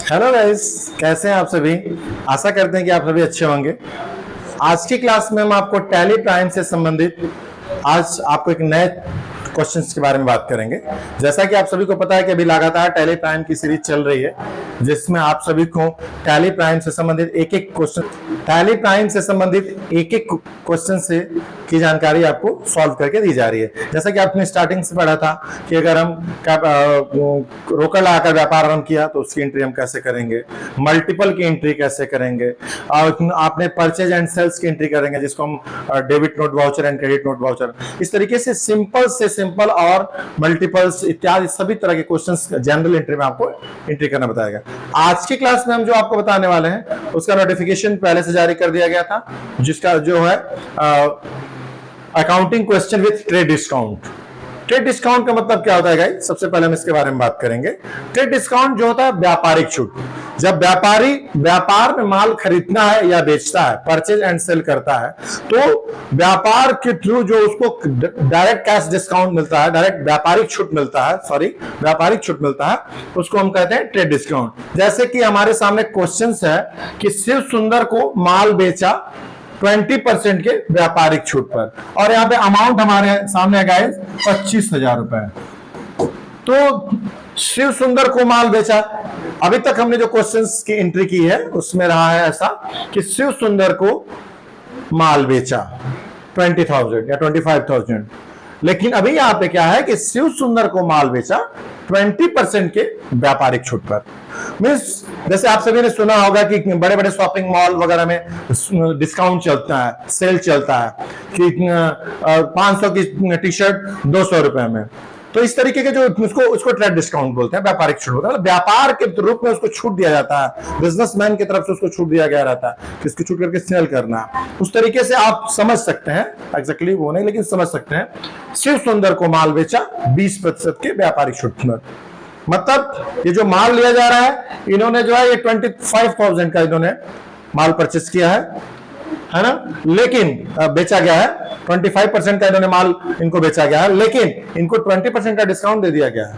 Hello guys, कैसे हैं आप सभी। आशा करते हैं कि आप सभी अच्छे होंगे। आज की क्लास में हम आपको टैली प्राइम से संबंधित आज आपको एक नए क्वेश्चंस के बारे में बात करेंगे। जैसा कि आप सभी को पता है कि अभी लगातार टैली प्राइम की सीरीज चल रही है, जिसमें आप सभी को टैली प्राइम से संबंधित एक एक क्वेश्चन से की जानकारी आपको सॉल्व करके दी जा रही है। जैसा कि आपने स्टार्टिंग से पढ़ा था कि अगर हम रोकड़ लगाकर व्यापार आरंभ किया तो उसकी एंट्री हम कैसे करेंगे, मल्टीपल की एंट्री कैसे करेंगे, आपने परचेज एंड सेल्स की एंट्री करेंगे जिसको हम debit note voucher and credit note voucher. इस तरीके से सिंपल और मल्टीपल्स इत्यादि सभी तरह के क्वेश्चंस जनरल एंट्री में आपको एंट्री करना बताएगा। आज की क्लास में हम जो आपको बताने वाले हैं उसका नोटिफिकेशन पहले से जारी कर दिया गया था, जिसका जो है accounting question with trade discount. Trade discount का मतलब क्या होता है गाइस, सबसे पहले हम इसके बारे में बात करेंगे। ट्रेड डिस्काउंट जो होता है व्यापारिक छूट। जब व्यापारी व्यापार में माल खरीदना है या बेचता है, परचेज एंड सेल करता है, तो व्यापार के थ्रू जो उसको डायरेक्ट कैश डिस्काउंट मिलता है, डायरेक्ट व्यापारिक छूट मिलता है, उसको हम कहते हैं ट्रेड डिस्काउंट। जैसे कि हमारे सामने क्वेश्चन है कि शिव सुंदर को माल बेचा 20% के व्यापारिक छूट पर, और यहाँ पे अमाउंट हमारे सामने है गाइस 25,000 रुपए। तो शिव सुंदर को माल बेचा, अभी तक हमने जो क्वेश्चंस की एंट्री की है उसमें रहा है ऐसा कि शिव सुंदर को माल बेचा 20,000 या 25,000, लेकिन अभी यहां पे क्या है कि शिव सुंदर को माल बेचा 20% के व्यापारिक छूट पर। मींस जैसे आप सभी ने सुना होगा कि बड़े बड़े शॉपिंग मॉल वगैरह में डिस्काउंट चलता है, सेल चलता है कि 500 की टी शर्ट 200 रुपए में। तो इस तरीके के जो उसको ट्रेड डिस्काउंट बोलते हैं, व्यापारिक छूट होता है। व्यापार के रूप में उसको छूट दिया जाता है, बिजनेसमैन की तरफ से उसको छूट दिया गया रहता है कि इसकी छूट करके सेल करना। उस तरीके से आप समझ सकते हैं, एग्जैक्टली वो नहीं लेकिन समझ सकते हैं। शिव सुंदर को माल बेचा 20% के व्यापारिक छूट पर, मतलब ये जो माल लिया जा रहा है, इन्होंने जो है ये 25,000 का इन्होंने माल परचेस किया है ना, लेकिन बेचा गया है 25% का इन्होंने माल इनको बेचा गया है, लेकिन इनको 20% का डिस्काउंट दे दिया गया है।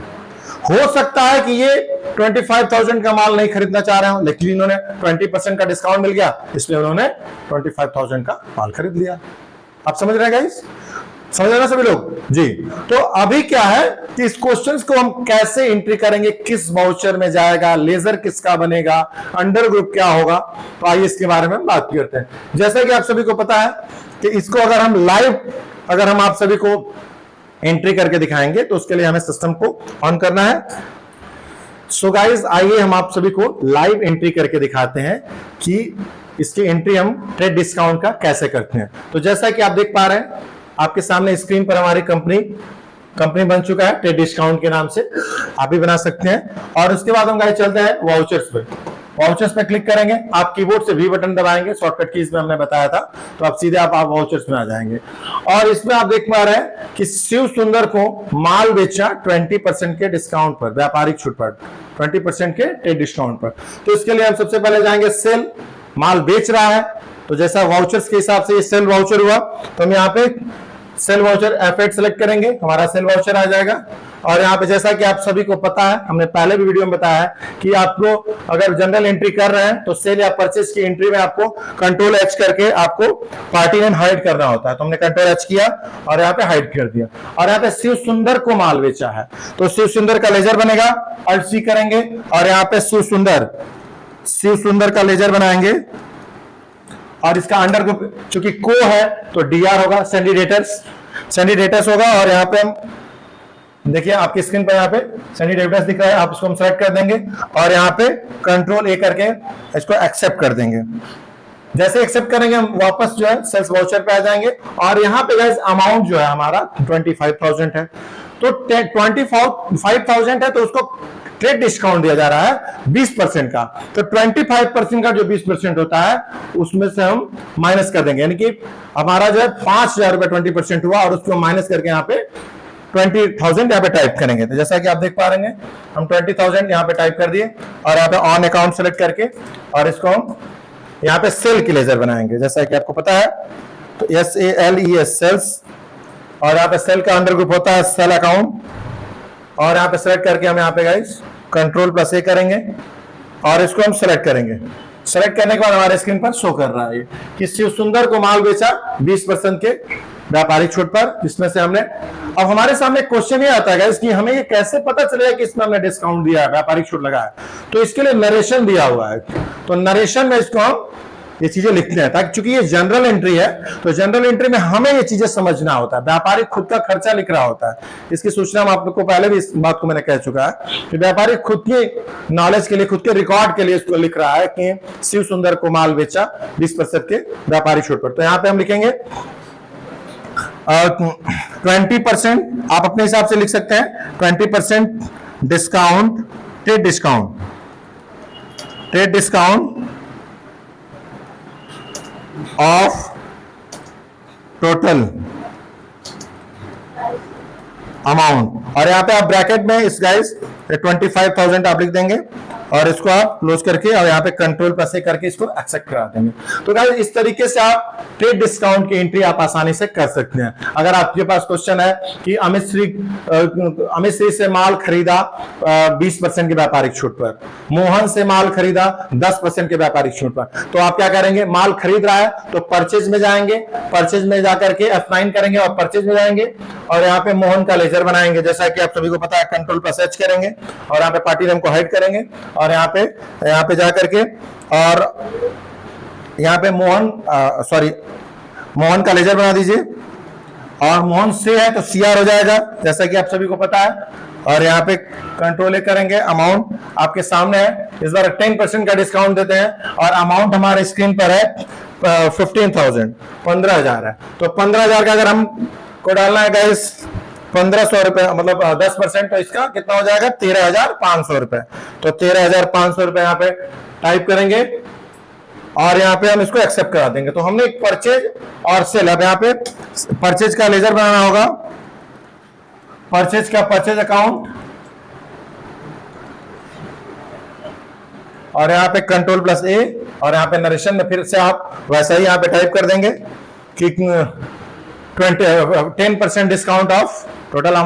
हो सकता है कि ये 25,000 का माल नहीं खरीदना चाह रहे हो, लेकिन इन्होंने 20% का डिस्काउंट मिल गया, इसलिए उन्होंने 25,000 का माल खरीद लिया। आप समझ रहे हैं गाइस, समझ रहे हैं सभी लोग जी। तो अभी क्या है कि इस क्वेश्चंस को हम कैसे एंट्री करेंगे, किस वाउचर में जाएगा, लेजर किसका बनेगा, अंडर ग्रुप क्या होगा, तो आइए इसके बारे में बात करते हैं। जैसा कि आप सभी को पता है कि इसको अगर हम लाइव आप सभी को एंट्री करके दिखाएंगे तो उसके लिए हमें सिस्टम को ऑन करना है। सो गाइस, आइए हम आप सभी को लाइव एंट्री करके दिखाते हैं कि इसकी एंट्री हम ट्रेड डिस्काउंट का कैसे करते हैं। तो जैसा कि आप देख पा रहे हैं आपके सामने स्क्रीन पर हमारी कंपनी बन चुका है ट्रेड डिस्काउंट के नाम से, आप भी बना सकते हैं। और उसके बाद हम गाइस चलते हैं वाउचर्स पे। वाउचर्स पे क्लिक करेंगे, आप कीबोर्ड से वी बटन दबाएंगे, शॉर्टकट कीज में हमने बताया था, तो आप सीधे आप वाउचर्स में आ जाएंगे। और इसमें आप देख पा रहे हैं कि शिव सुंदर को माल बेचा 20% के डिस्काउंट पर, व्यापारिक छूट पर, 20% के ट्रेड डिस्काउंट पर। तो इसके लिए हम सबसे पहले जाएंगे सेल, माल बेच रहा है, तो जैसा वाउचर्स के हिसाब से ये सेल वाउचर हुआ, तो हम यहाँ पे सेल वाउचर F8 सेलेक्ट करेंगे, हमारा सेल वाउचर आ जाएगा। और यहाँ पे जैसा कि आप सभी को पता है, हमने पहले भी वीडियो में बताया है कि आपको अगर जनरल एंट्री कर रहे हैं तो सेल या परचेज की एंट्री में आपको कंट्रोल H करके आपको पार्टी नेम हाइड करना होता है। तो हमने कंट्रोल H किया और यहाँ पे हाइड कर दिया। और यहाँ पे शिव सुंदर को माल बेचा है, तो शिव सुंदर का लेजर बनेगा, Alt C करेंगे और यहाँ पे शिव सुंदर का लेजर बनाएंगे। और इसका अंडर ग्रुप चूंकि को है तो DR होगा, सेंडिडेटर्स होगा। और यहाँ पे हम देखिए आपकी स्क्रीन पर यहाँ पे सेंडिडेटर्स दिख रहा है, आप इसको हम सेलेक्ट कर देंगे और यहाँ पे कंट्रोल A करके इसको एक्सेप्ट कर देंगे। जैसे एक्सेप्ट करेंगे हम वापस जो है सेल्स वाउचर पे आ जाएंगे। और यहाँ पे गाइस अमाउंट जो है हमारा 25,000 है, तो 25,000 है तो उसको ट्रेड डिस्काउंट दिया जा रहा है 20% का। तो 25% का जो 20% होता है उसमें से हम माइनस कर देंगे, यानी कि हमारा जो है 5,000 रुपए 20% हुआ और उसको माइनस करके यहाँ पे 20,000 यहाँ पे टाइप करेंगे। तो जैसा कि आप देख पा रहे हैं हम 20,000 यहाँ पे टाइप कर दिए और यहाँ पे ऑन अकाउंट सेलेक्ट करके और इसको हम यहाँ पे सेल की लेजर बनाएंगे, जैसा कि आपको पता है। तो SALES सेल्स, और यहाँ पे सेल का अंडर ग्रुप होता है सेल अकाउंट। और यहाँ पे सेलेक्ट करके हम यहाँ पे गाइस कंट्रोल+A करेंगे और इसको हम सेलेक्ट करेंगे। सेलेक्ट करने के बाद हमारे स्क्रीन पर शो कर रहा है कि शिव सुंदर को माल बेचा 20% के व्यापारिक छूट पर, जिसमें से हमने, अब हमारे सामने क्वेश्चन ये आता है कि हमें ये कैसे पता चलेगा कि इसमें हमने डिस्काउंट दिया है, व्यापारिक छूट लगा है। तो इसके लिए नरेशन दिया हुआ है, तो नरेशन में इसको हम ये चीजें लिखते हैं, ताकि चूंकि ये जनरल एंट्री है तो जनरल एंट्री में हमें ये चीजें समझना होता है। व्यापारी खुद का खर्चा लिख रहा होता है, इसकी सूचना हम आप लोग को पहले भी इस बात को मैंने कह चुका है कि व्यापारी खुद के नॉलेज के लिए, खुद के रिकॉर्ड के लिए इसको लिख रहा है कि शिव सुंदर को माल बेचा 20% के व्यापारिक छूट पर। तो यहां पे हम लिखेंगे 20%, आप अपने हिसाब से लिख सकते हैं 20% discount, trade discount, trade discount of total amount. और यहां पे आप ब्रैकेट में इस गाइस 25,000 आप लिख देंगे और इसको आप क्लोज करके और यहाँ पे कंट्रोल प्लस से करके इसको एक्सेप्ट करा देंगे। तो गाइस इस तरीके से आप ट्रेड डिस्काउंट की एंट्री आप आसानी से कर सकते हैं। अगर आपके पास क्वेश्चन है कि अमित श्री से माल खरीदा 20% के व्यापारिक छूट पर, मोहन से माल खरीदा 10% के व्यापारिक छूट पर, तो आप क्या करेंगे, माल खरीद रहा है तो परचेज में जाएंगे, परचेज में जाकर के F9 करेंगे और परचेज में जाएंगे और यहाँ पे मोहन का लेजर बनाएंगे, जैसा कि आप सभी को पता है, कंट्रोल प्लस H करेंगे और यहाँ पे पार्टी नेम को हाइड करेंगे और यहाँ पे जाकर के और यहाँ पे मोहन का लेजर बना दीजिए और मोहन से है तो CR हो जाएगा, जैसा कि आप सभी को पता है। और यहाँ पे कंट्रोल करेंगे, अमाउंट आपके सामने है, इस बार 10% का डिस्काउंट देते हैं और अमाउंट हमारे स्क्रीन पर है 15,000, 15,000 है। तो 15,000 का अगर हम को डालना है गाइस 1,500 रुपए, मतलब 10%, तो इसका कितना हो जाएगा 13,500 रुपए। तो 13,500 रुपए यहाँ पे टाइप करेंगे और यहाँ पे हम इसको एक्सेप्ट करा देंगे। तो हमने एक परचेज और सेल, अब यहाँ पे परचेज का लेजर बनाना होगा, परचेज का परचेज अकाउंट और यहाँ पे कंट्रोल प्लस A और यहाँ पे नरेशन में फिर से आप वैसा ही यहाँ पे टाइप कर देंगे कि 10% डिस्काउंट ऑफ टोटल अमाउंट।